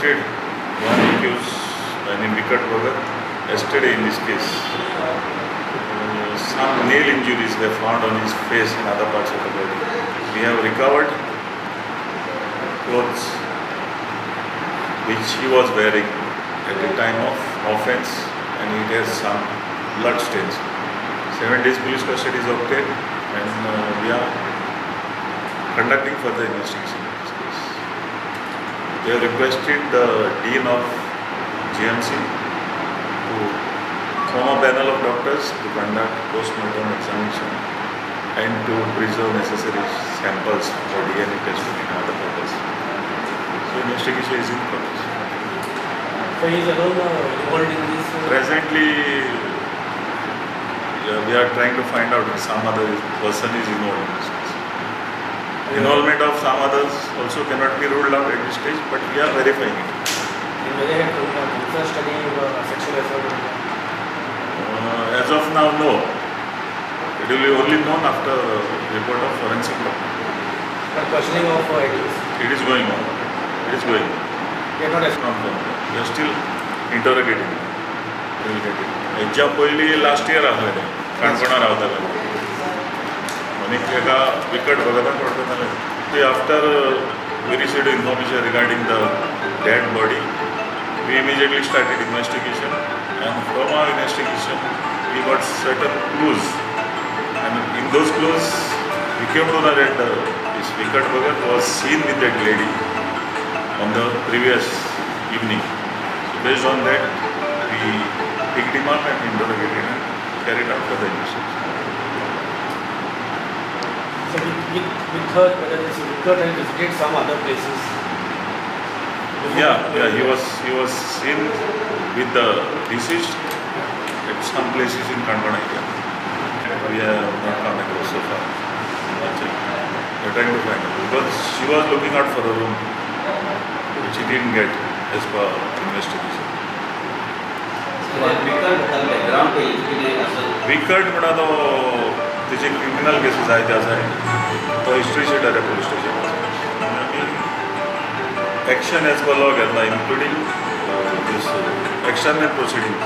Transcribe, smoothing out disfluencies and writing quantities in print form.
arrested one accused named Vikat Bhagat yesterday in this case. Some nail injuries were found on his face and other parts of the body. We have recovered clothes which he was wearing at the time of offence, and it has some blood stains. 7 days police custody is obtained, and we are conducting further investigation in this case. We have requested the Dean of GMC to form a panel of doctors to conduct post-mortem examination and to preserve necessary samples for DNA testing and other purposes. So investigation is in progress. So he is alone involved in this? Presently, we are trying to find out if some other person is involved in this case. Involvement of some others also cannot be ruled out at this stage, but we are verifying it. In whether he had confessed any sexual assault? As of now, no. It will be only known after report of forensic doctor. The questioning of IDs? It is going on. It is going on. We are not asking. We are still interrogating. We will get it. हेच्या पयली last year आसलें काणकोणा रावताले आनीक एका विकट भगताक वळखताले ते after we received information regarding the dead body we immediately started investigation and from our investigation we got certain clues, and in those clues we came to know that this Vikat Bhagat was seen with that lady on the previous evening. So based on that we picked him up and interrogated and carried out further investigation. So with her, whether this Vikat had visited some other places? Yeah, he was seen with the deceased at some places in Kandana area. We have not come across so far. We are trying to find out because she was looking out for a room which she didn't get as per investigation. विकट म्हणा तो तेजे criminal cases जाय ते आसा तो history sheeter आहे police station आमी एक्शन एज पर लॉ घेतला इन्क्लुडींग दिस एक्शन एंड प्रोसिडींग.